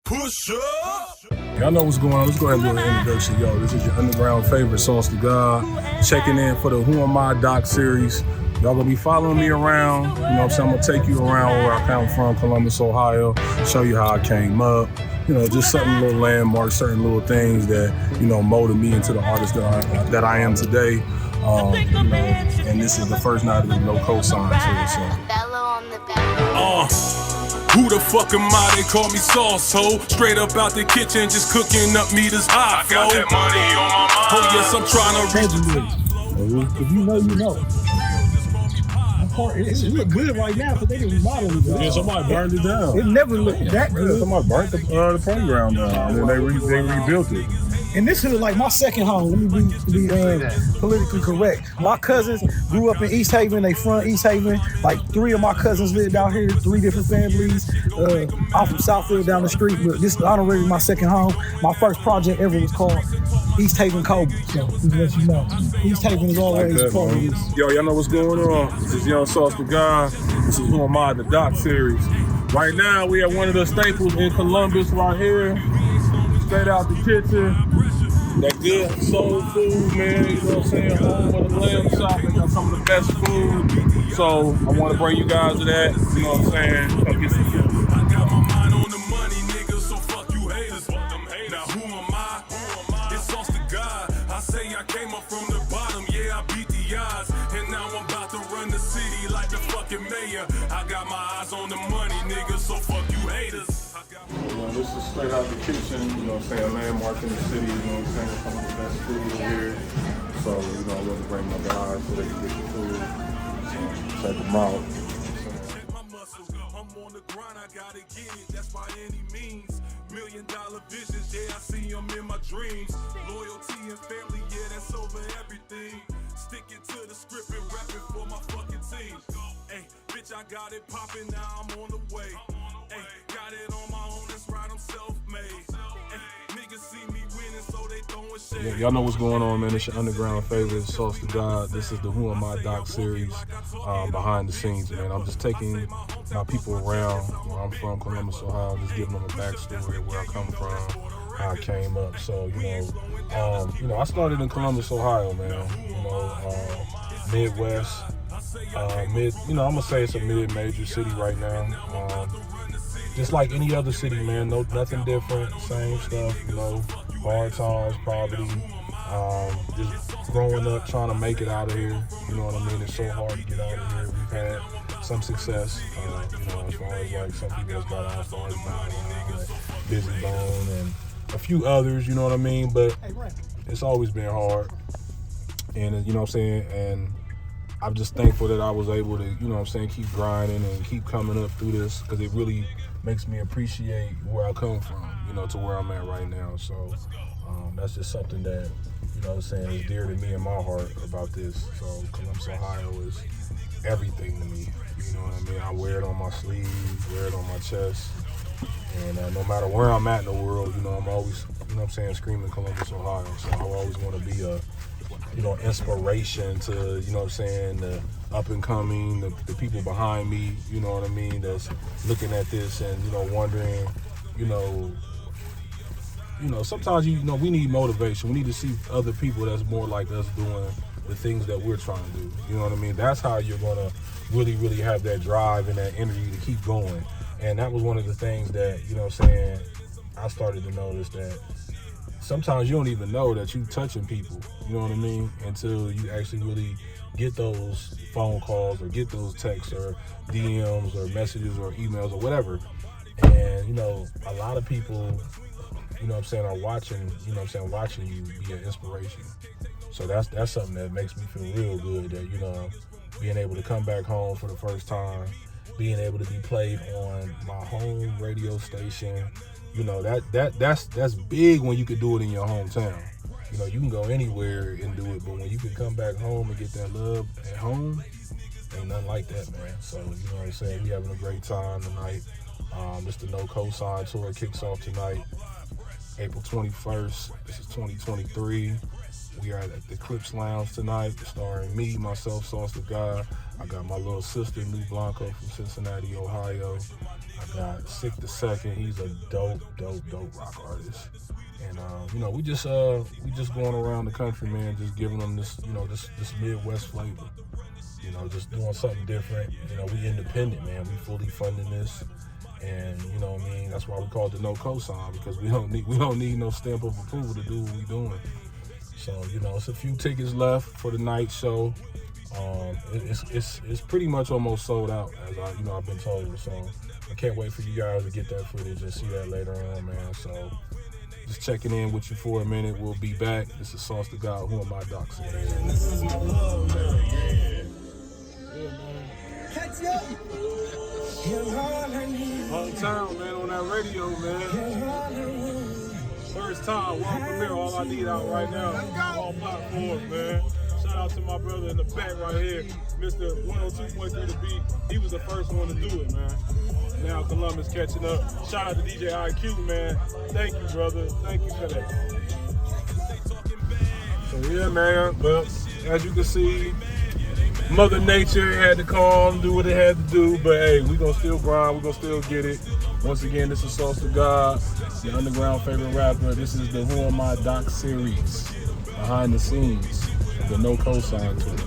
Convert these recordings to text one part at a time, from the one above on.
Push up! Y'all know what's going on. Let's go ahead and do an introduction, yo. This is your underground favorite, Sauce to God. Checking in for the Who Am I doc series. Y'all gonna be following me around. You know what I'm saying? I'm gonna take you around where I come from, Columbus, Ohio. Show you how I came up. You know, just certain little landmarks, certain little things that, you know, molded me into the artist that I am today. You know, and this is the first night of the no cosign too, so. Who the fuck am I? They call me Sauce Ho. Straight up out the kitchen, just cooking up meters high. I got that money on my mind. Oh yes, I'm trying to reach. If you know, you know. It look good right now because they didn't remodel it. Yeah, somebody burned it down. It never looked that good. Somebody burnt the playground down, and then they rebuilt it. And this is like my second home. Let me be politically correct. My cousins grew up in East Haven. They from East Haven. Like 3 of my cousins lived out here. 3 different families. I'm from Southfield down the street. But this is honorary my second home. My first project ever was called East Haven Cobra. So just let you know, East Haven is always like part of this. Yo, y'all know what's going on. This is Young Sauce to God. This is Who Am I, the doc series. Right now, we have one of the staples in Columbus right here. Straight out the kitchen. That good soul food, man. You know what I'm saying? Home of the lamb chop. They got some of the best food. So I want to bring you guys to that. You know what I'm saying? Come get some food. I got my mind on the money, nigga, so fuck you haters. Fuck them haters. Now who am I? It's Sauce to God. I say I came up from the bottom, yeah, I beat the odds. And now I'm about to run the city like the fucking mayor. I got my eyes on the money, nigga, so fuck you haters. You know, this is straight out the kitchen, you know what I'm saying, landmark in the city, you know what I'm saying, some of the best food here. So, you know, I want to bring my guys so they can get the food, so check them out. I'm on the grind, I gotta get it, that's by any means. $1 million visions, yeah, I see them in my dreams. Loyalty and family, yeah, that's over everything. Sticking to the script and rapping for my fucking team. Hey, bitch, I got it popping, now I'm on the way. Hey, got it on my own, that's right, I'm self-made. Hey, niggas see me winning, so they throwing shade. Yeah, y'all know what's going on, man. It's your underground favorite, Sauce to God. This is the Who Am I doc series, behind the scenes, man. I'm just taking my people around where I'm from, Columbus, Ohio, just giving them a backstory of where I come from, how I came up. So, you know, I started in Columbus, Ohio, man. You know, Midwest, you know, I'm gonna say it's a mid-major city right now. Just like any other city, man, nothing different, same stuff, you know, hard times, poverty, just growing up, trying to make it out of here, you know what I mean? It's so hard to get out of here. We've had some success, you know, as far as like some people that's got out, as far as Busy Bone and a few others, you know what I mean? But it's always been hard, and you know what I'm saying? And I'm just thankful that I was able to, you know what I'm saying, keep grinding and keep coming up through this, because it really makes me appreciate where I come from, you know, to where I'm at right now. So that's just something that, you know what I'm saying, is dear to me in my heart about this. So Columbus, Ohio is everything to me, you know what I mean? I wear it on my sleeve, wear it on my chest, and no matter where I'm at in the world, you know, I'm always, you know what I'm saying, screaming Columbus, Ohio. So I always want to be a, you know, inspiration to, you know what I'm saying, the up and coming, the people behind me, you know what I mean, that's looking at this and, you know, wondering, you know, sometimes, you know, we need motivation. We need to see other people that's more like us doing the things that we're trying to do. You know what I mean? That's how you're going to really, really have that drive and that energy to keep going. And that was one of the things that, you know what I'm saying, I started to notice that sometimes you don't even know that you touching people, you know what I mean, until you actually really get those phone calls or get those texts or DMs or messages or emails or whatever. And, you know, a lot of people, you know what I'm saying, are watching, you know what I'm saying, watching you be an inspiration. So that's something that makes me feel real good, that, you know, being able to come back home for the first time, being able to be played on my home radio station, you know, that's big when you could do it in your hometown. You know, you can go anywhere and do it, but when you can come back home and get that love at home, ain't nothing like that, man. So, you know what I'm saying, we having a great time tonight. It's the No Cosign Tour kicks off tonight, April 21st. This is 2023. We are at the Eclipse Lounge tonight, starring me, myself, Sauce to God, I got my little sister, New Blanco from Cincinnati, Ohio. I got Sick the Second. He's a dope rock artist. And you know, we just going around the country, man, just giving them this, you know, this Midwest flavor. You know, just doing something different. You know, we independent, man. We fully funding this. And you know what I mean, that's why we call it the no cosign, because we don't need no stamp of approval to do what we doing. So, you know, it's a few tickets left for the night show. It's pretty much almost sold out, as I've been told. So I can't wait for you guys to get that footage and see that later on, man. So just checking in with you for a minute. We'll be back. This is Sauce the God, Who Am I, Doc Series. This is my love, man. Yeah, man. Hometown, man, on that radio, man. First time, world premiere, all I need out right now. All platforms, man. Shout out to my brother in the back right here, Mr. 102.3 The Beat. He was the first one to do it, man. Now Columbus catching up. Shout out to DJ IQ, man. Thank you, brother. Thank you for that. So yeah, man. Well, as you can see, Mother Nature had to come, do what it had to do, but hey, we gonna still grind, we gonna still get it. Once again, this is Sauce the God, the underground favorite rapper. This is the Who Am I Doc series, behind the scenes, the no cosign to it.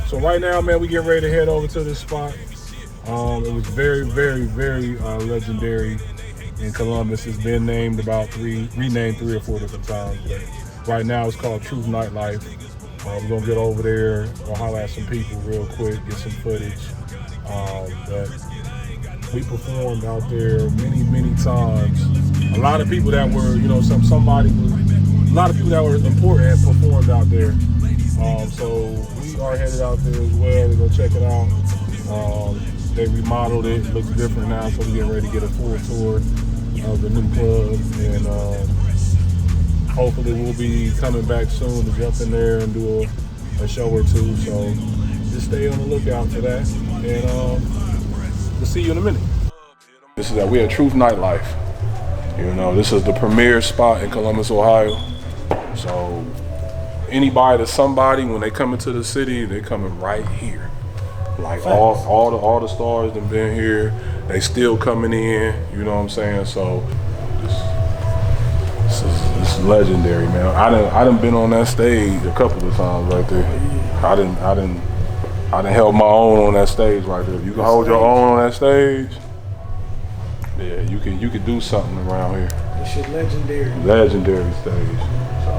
So right now, man, we getting ready to head over to this spot. It was very legendary in Columbus. It's been named renamed 3 or 4 different times, but right now it's called Truth Nightlife. We're gonna get over there, we'll holler at some people real quick, get some footage. But we performed out there many times. A lot of people that were, you know, a lot of people that were important performed out there. So we are headed out there as well to go check it out. They remodeled it, looks different now, so we're getting ready to get a full tour of the new club. And hopefully we'll be coming back soon to jump in there and do a show or two. So just stay on the lookout for that. And we'll see you in a minute. This is that we at Truth Nightlife. You know, this is the premier spot in Columbus, Ohio. So anybody to somebody, when they come into the city, they coming right here. Like all the stars that been here, they still coming in. You know what I'm saying? So this is legendary, man. I done been on that stage a couple of times right there. I done held my own on that stage right there. If you can hold your own on that stage, yeah, you can do something around here. This shit legendary. Legendary stage. So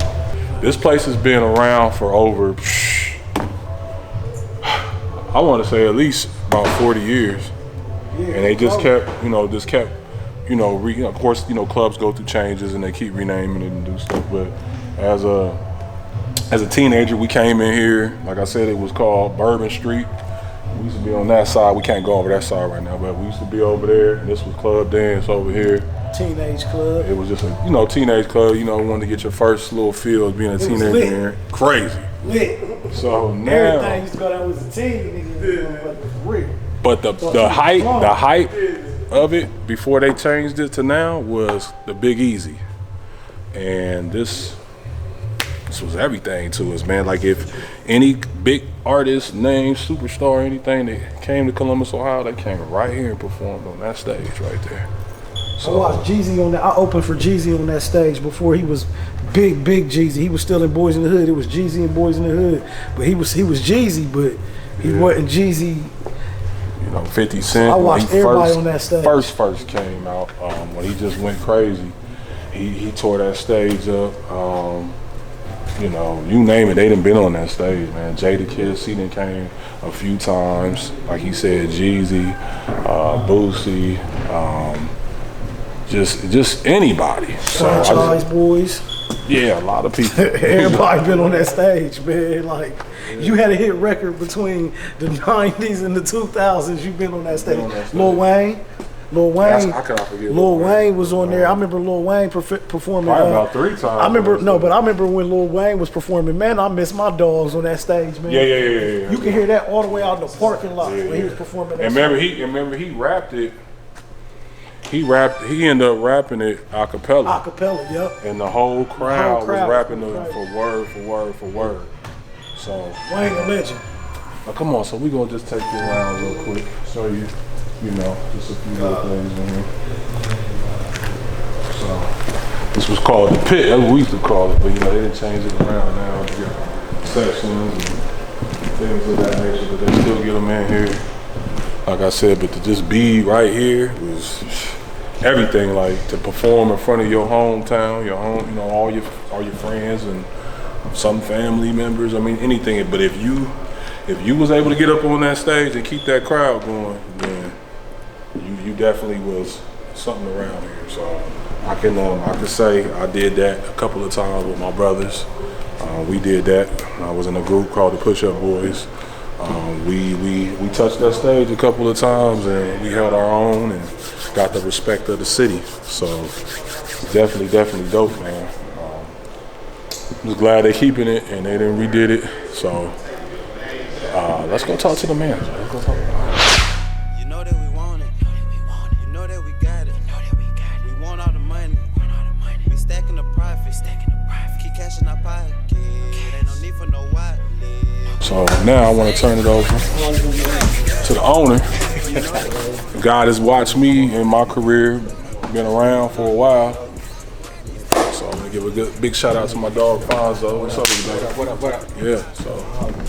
this place has been around for over, I want to say at least about 40 years. Yeah, and they just kept, of course, clubs go through changes and they keep renaming it and do stuff. But as a teenager, we came in here. Like I said, it was called Bourbon Street. We used to be on that side. We can't go over that side right now, but we used to be over there. And this was Club Dance over here. Teenage club. It was just a teenage club. Wanted to get your first little feel of being a teenager in here. Crazy. Lit. So now everything used to go down was a teen, nigga. Real. But the height of it before they changed it to now was the Big Easy, and this was everything to us, man. Like if any big artist, name, superstar, anything that came to Columbus, Ohio, they came right here and performed on that stage right there. So I watched Jeezy on that. I opened for Jeezy on that stage before he was big Jeezy. He was still in Boys in the Hood. It was Jeezy and Boys in the Hood, but he was Jeezy, but he wasn't Jeezy. 50 Cent. I watched everybody on that stage. First came out when he just went crazy. He tore that stage up. You name it, they done been on that stage, man. Jadakiss, he done came a few times. Like he said, Jeezy, Boosie, just anybody. Franchise Boys. Yeah, a lot of people. Everybody been on that stage, man. Like, you had a hit record between the 90s and the 2000s. You've been on that stage. Lil Wayne. I cannot forget. Lil Wayne was on there. I remember Lil Wayne performing. About 3 times. I remember when Lil Wayne was performing. Man, I miss my dogs on that stage, man. Yeah. You can hear that all the way out in the parking lot when he was performing. And remember he rapped it. He ended up rapping it a cappella. Yep. And the whole crowd was rapping it for word. So Wayne a legend. Now, come on, so we're gonna just take you around real quick, show you, you know, just a few little things in here. So, this was called the pit, that's what we used to call it, but you know, they didn't change it around now. We got sections and things of that nature, but they still get them in here. Like I said, but to just be right here was everything, like to perform in front of your hometown, your home, you know, all your friends and some family members. I mean, anything. But if you was able to get up on that stage and keep that crowd going, then you definitely was something around here. So I can say I did that a couple of times with my brothers. We did that. I was in a group called the Push Up Boys. We touched that stage a couple of times and we held our own and got the respect of the city. So definitely dope, man. I'm just glad they're keeping it and they didn't redid it. So let's go talk to the manager. Let's go talk to the manager. You know that we want it. You know that we got it. We want all the money. We stacking the profit. Keep cashing our pocket. Ain't no need for no wallet. So now I want to turn it over to the owner. God has watched me in my career, been around for a while. So I'm gonna give a big shout out to my dog Fonz. What's up, man? What up? Yeah. So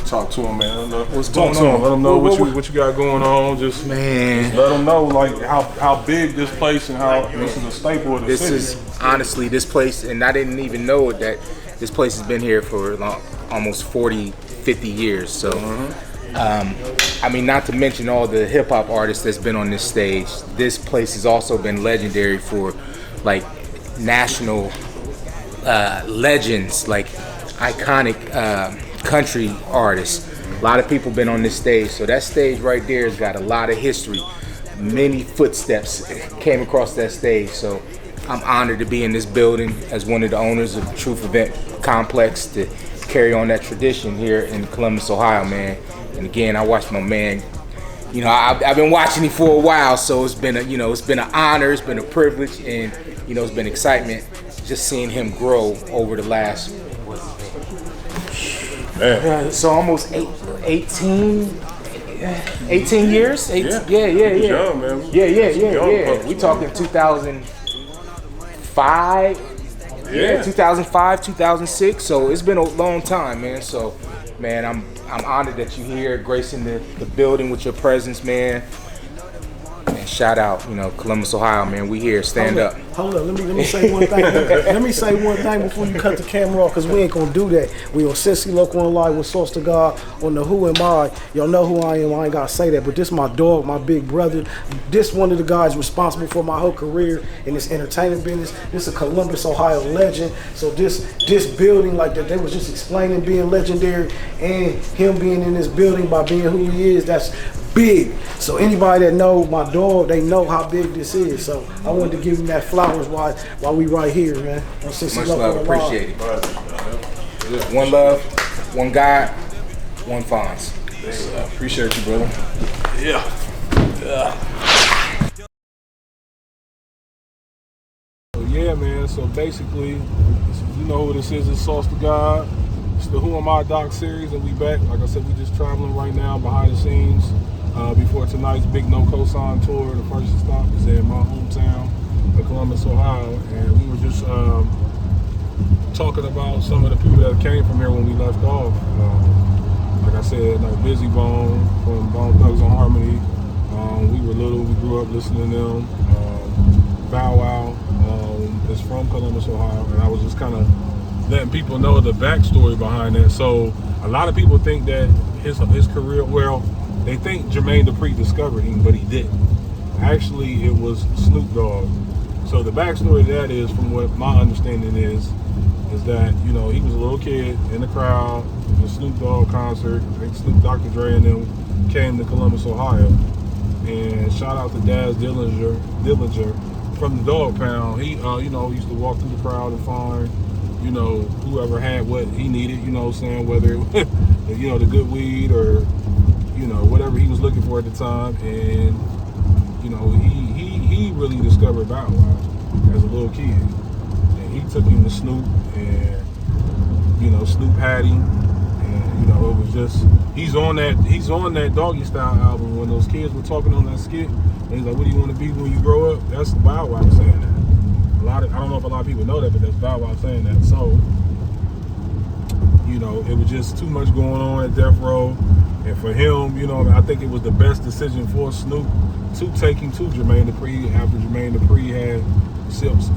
talk to him, man. What's talk going to him. on? Let him know what you got going on. Just Man, let him know like how big this place and how this is a staple of the this city. is honestly this place, and I didn't even know that this place has been here for almost 40, 50 years. So, I mean, not to mention all the hip hop artists that's been on this stage. This place has also been legendary for like national legends, like iconic country artists. A lot of people been on this stage. So that stage right there has got a lot of history. Many footsteps came across that stage. So I'm honored to be in this building as one of the owners of the Truth Event Complex to carry on that tradition here in Columbus, Ohio, man. And again, I watched my man. You know, I've been watching him for a while, so it's been an honor, it's been a privilege, and you know, it's been excitement just seeing him grow over the last. So almost 18 years. Yeah. Young, man. Yeah. We talking 2005. 2005, 2006. So it's been a long time, man. So, man, I'm honored that you're here, gracing the building with your presence, man. And shout out, you know, Columbus, Ohio, man. We here. Stand up. Hold up. Let me say one thing. Let me say one thing before you cut the camera off, because we ain't gonna do that. We on Cincy Local and Live with Source to God on the Who Am I. Y'all know who I am. I ain't gotta say that, but this my dog, my big brother. This one of the guys responsible for my whole career in this entertainment business. This is a Columbus, Ohio legend. So this building, like that, they was just explaining being legendary and him being in this building by being who he is. That's big. So anybody that know my dog, they know how big this is. So I wanted to give him that flowers while we right here, man. Much love, appreciate it. One love, one God, one Fonz. Appreciate you, brother. Yeah. Yeah, man. So basically, you know who this is. It's Sauce to God. It's the Who Am I Doc series, and we back. Like I said, we just traveling right now behind the scenes before tonight's Big No Cosign tour. The first stop is in my hometown of Columbus, Ohio, and we were just talking about some of the people that came from here when we left off. Like I said, like Busy Bone from Bone Thugs on Harmony. We were little, we grew up listening to them. Bow Wow is from Columbus, Ohio, and I was just kind of letting people know the backstory behind it. So a lot of people think that his career, well, they think Jermaine Dupri discovered him, but he didn't. Actually, it was Snoop Dogg. So the backstory of that is, from what my understanding is that, you know, he was a little kid in the crowd, the Snoop Dogg concert. I think Snoop, Dr. Dre and them came to Columbus, Ohio. And shout out to Daz Dillinger from the Dog Pound. He, you know, used to walk through the crowd and find, you know, whoever had what he needed, you know what I'm saying, whether, you know, the good weed or, you know, whatever he was looking for at the time. And, you know, he really discovered Bow Wow as a little kid. And he took him to Snoop, and, you know, Snoop had him, And, you know, it was just, he's on that Doggy Style album when those kids were talking on that skit. And he's like, what do you want to be when you grow up? That's Bow Wow saying that. I don't know if a lot of people know that, but that's Bow Wow saying that. So, you know, it was just too much going on at Death Row. And for him, you know, I think it was the best decision for Snoop to take him to Jermaine Dupri after Jermaine Dupri had,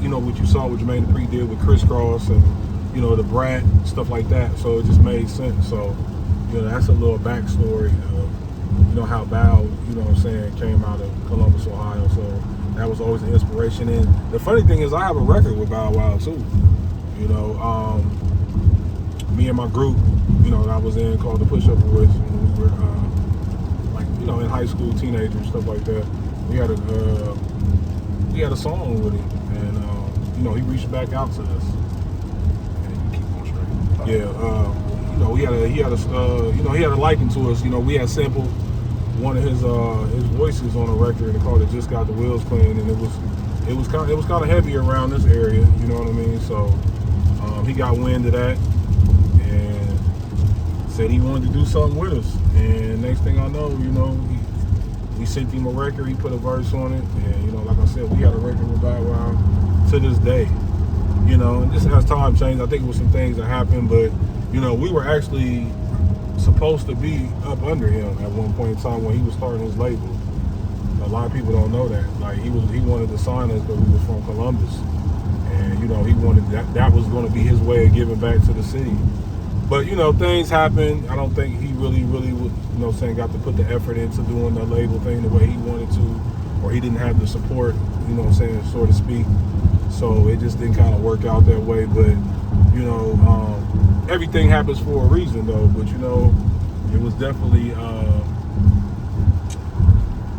you know, what you saw what Jermaine Dupri did with Crisscross and, you know, the Brat, stuff like that. So it just made sense. So, you know, that's a little backstory of, you know, how Bow, you know what I'm saying, came out of Columbus, Ohio. So that was always an inspiration. And the funny thing is I have a record with Bow Wow too. You know, me and my group, you know, that I was in called the Push Up Boys when we were like, you know, in high school, teenagers, stuff like that. We had a song with him, and you know, he reached back out to us. And keep on straight. Yeah, you know, he had a liking to us. You know, we had sampled one of his voices on a record and called it "Just Got the Wheels Clean," and it was kind of heavy around this area. You know what I mean? So he got wind of that and said he wanted to do something with us. And next thing I know, you know, we sent him a record. He put a verse on it, and you know, like I said, we got a record with Bow Wow to this day. You know, and just as time changed, I think it was some things that happened, but you know, we were actually supposed to be up under him at one point in time when he was starting his label. A lot of people don't know that. Like he wanted to sign us, but we was from Columbus, and you know, he wanted that was going to be his way of giving back to the city. But you know, things happened. I don't think he really was, you know, saying got to put the effort into doing the label thing the way he wanted to, or he didn't have the support, you know what I'm saying, so to speak. So it just didn't kind of work out that way. But you know, everything happens for a reason though. But you know, it was definitely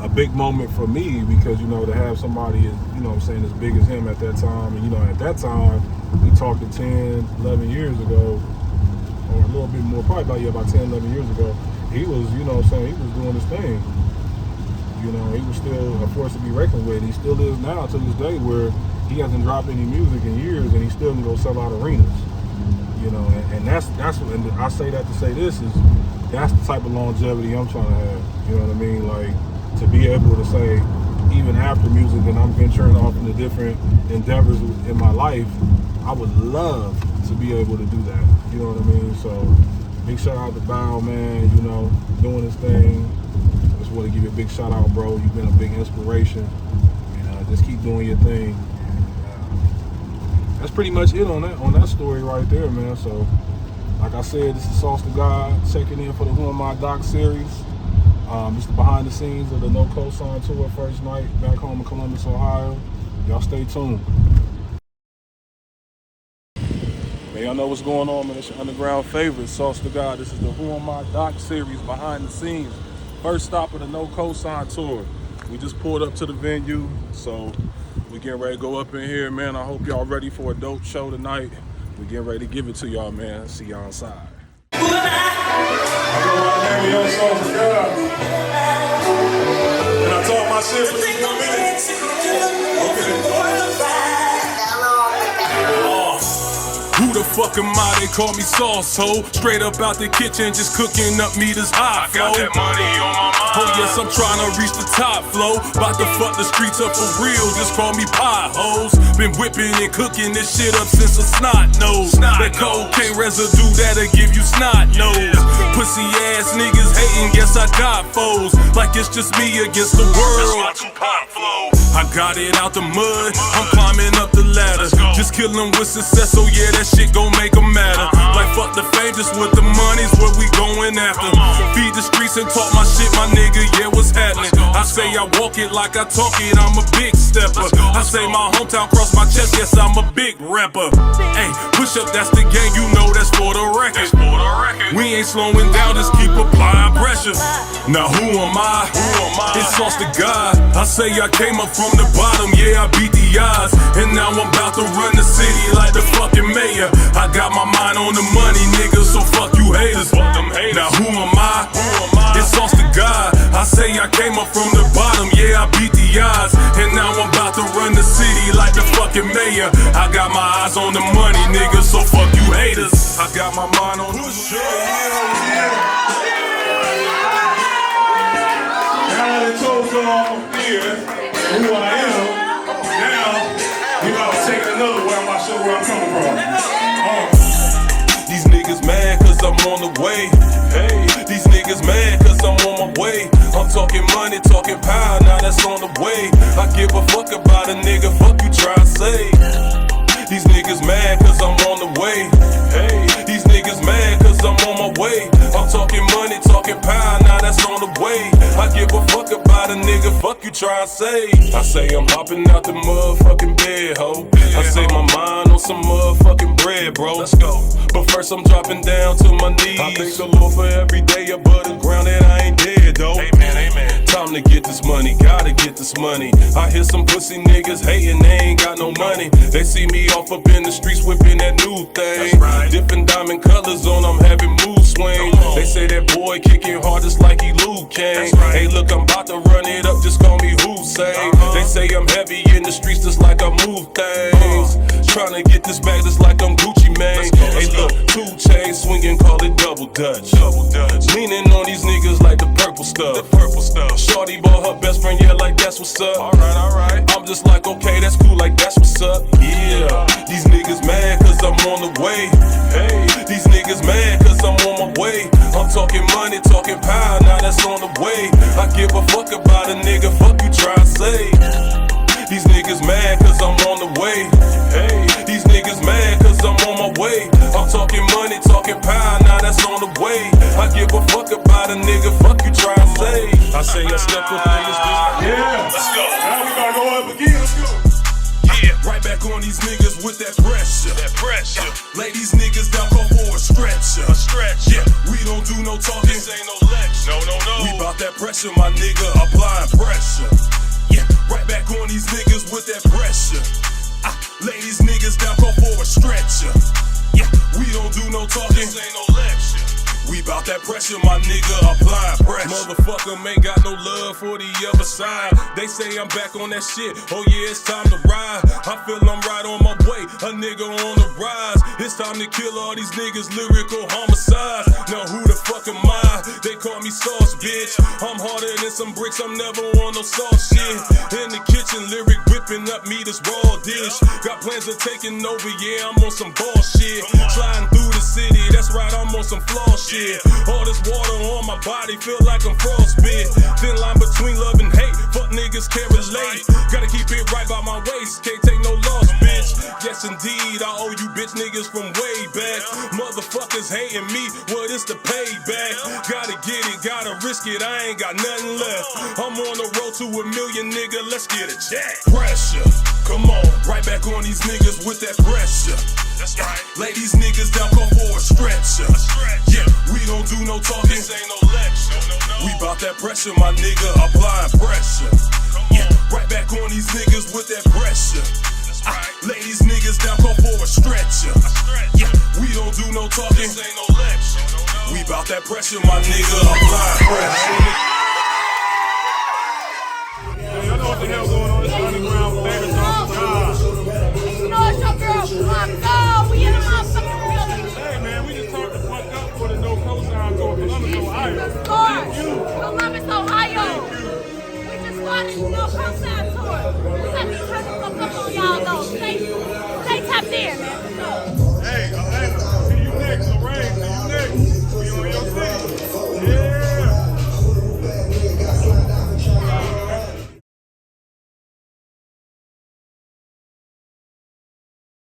a big moment for me because, you know, to have somebody, you know what I'm saying, as big as him at that time. And you know, at that time, we talking 10, 11 years ago, or a little bit more, probably about 10, 11 years ago, he was, you know what I'm saying, he was doing his thing. You know, he was still a force to be reckoned with. He still is now to this day, where he hasn't dropped any music in years and he still can go sell out arenas. You know, and that's what, and I say that to say this is, that's the type of longevity I'm trying to have. You know what I mean? Like, to be able to say, even after music and I'm venturing off into different endeavors in my life, I would love to be able to do that. You know what I mean? So big shout out to Bow, man, you know, doing his thing. I just want to give you a big shout out, bro. You've been a big inspiration. And just keep doing your thing. And, that's pretty much it on that story right there, man. So like I said, this is Sauce to God checking in for the Who Am I Doc series. It's the behind the scenes of the No Cosign tour first night back home in Columbus, Ohio. Y'all stay tuned. Man, y'all know what's going on, man. It's your underground favorite, Sauce to God. This is the Who Am I Doc series behind the scenes. First stop of the No Cosign tour. We just pulled up to the venue, so we getting ready to go up in here, man. I hope y'all ready for a dope show tonight. We getting ready to give it to y'all, man. See y'all inside. And I talk my shit for 2 more minutes. Who the fuck am I? They call me Sauce Ho. Straight up out the kitchen, just cooking up meters high. I got that money on my mind. Oh yes, I'm trying to reach the top flow. About to fuck the streets up for real, just call me pie hoes. Been whipping and cooking this shit up since a snot nose. That cocaine residue that'll give you snot nose. Pussy ass niggas hating, guess I got foes. Like it's just me against the world. That's my Tupac flow. I got it out the mud, I'm climbing up the ladder. Just kill them with success, so yeah, that shit gon' make them matter. Like fuck the fame, just with the money's what we going after. Feed the streets and talk my shit, my nigga, yeah, what's happening? I say I walk it like I talk it, I'm a big stepper. I say my hometown cross my chest, yes, I'm a big rapper. Hey, push up, that's the game, you know that's for the record. We ain't slowing down, just keep applying pressure. Now who am I? It's Sauce to God. I say I came up from the bottom, yeah, I beat the odds. And now I'm about to run the city like the fucking mayor. I got my mind on the money, nigga, so fuck you haters. Now who am I? It's Sauce to God. I say I came up from the bottom, yeah, I beat the odds. And now I'm about to run the city like the fucking fucking mayor. I got my eyes on the money, nigga, so fuck you haters. I got my mind on the show. Now that I told y'all here who I am, now we about to take another way. I'm about to show where I'm coming from. These niggas mad cause I'm on the way. Hey, these niggas mad cause I'm on my way. I'm talking money, talking power, now that's on the way. I give a fuck about a nigga, fuck you try to say. These niggas mad cause I'm on the way. Hey, these niggas mad cause I'm on my way. I'm talking money, talking power, now that's on the way. I give a fuck about a nigga, fuck you try to say. I say I'm hopping out the motherfucking bed, ho. I say my mind on some motherfucking bread, bro. Let's go. But first I'm dropping down to my knees. I thank the Lord for every day above the ground that I ain't dead, though. Amen, amen. Time to get this money, gotta get this money. I hear some pussy niggas hating, they ain't got no money. They see me off up in the streets whipping that new thing. Right. Different diamond colors on, I'm having mood swings. They say that boy kicking hard just like he Luke Kane. Right. Hey look, I'm about to run it up, just call me Hussein. They say I'm heavy in the streets just like I move things. Tryna get this bag just like I'm Gucci Mane. Hey look, 2 chains swinging, call it double dutch. Leaning on these niggas like the purple stuff. Shorty bought her best friend, yeah, like that's what's up. Alright. I'm just like, okay, that's cool, like that's what's up. Yeah, these niggas mad cause I'm on the way. Hey, these niggas mad cause I'm on my way. I'm talking money, talking power, now that's on the way. I give a fuck about a nigga, fuck you try to say. These niggas mad cause I'm on the way. Hey, these niggas mad cause I'm on my way. I'm talking money, talking power, now that's on the way. I give a fuck about a nigga, fuck you try to say. I say I step up in this bitch. Yeah, let's go. Now we gotta go up again, let's go. Yeah, right back on these niggas with that pressure. Lay these niggas down, call for a stretcher. Yeah, we don't do no talking, this ain't no lecture. No. We bout that pressure, my nigga, applying pressure. Yeah, right back on these niggas with that pressure. Lay these niggas down, call for a stretcher. Yeah, we don't do no talking, this ain't no lecture. We bout that pressure, my nigga, applying pressure. Motherfucker ain't got no love for the other side. They say I'm back on that shit, oh yeah, it's time to ride. I feel I'm right on my way, a nigga on the rise. It's time to kill all these niggas, lyrical homicides. Now who the fuck am I? They call me sauce, bitch. I'm harder than some bricks, I'm never on no soft shit. In the kitchen, lyric whipping up me this raw dish. Got plans of taking over, yeah, I'm on some bullshit. Sliding through the city, that's right, I'm on some flaw shit. All this water on my body, feel like I'm frostbit. Thin line between love and hate, fuck niggas can't relate. Gotta keep it right by my waist, can't take no loss, bitch. Yes indeed, I owe you bitch niggas from way back. Motherfuckers hating me, well it's the payback. Gotta get it, gotta risk it, I ain't got nothing left. I'm on the road to $1 million, nigga, let's get it check. Pressure, come on, right back on these niggas with that pressure. That's right. Lay these niggas down, call for a stretcher. Yeah, we don't do no talking, this ain't no lecture. No. We bout that pressure, my nigga, applying pressure. Yeah, right back on these niggas with that pressure. That's right. Lay these niggas down, call for a stretcher. Yeah, we don't do no talking, this ain't no lecture. No. We bout that pressure, my nigga, applying pressure. I know what the hell going on. This underground famous off the job. You know it's your girl, Fonz. We in the motherfucking building. Hey man, we just turned the fuck up for the no cosign tour for Columbus, Ohio. Columbus, Ohio. We just started the no cosign tour. Let me turn the fuck up on y'all though. Stay tapped in, man.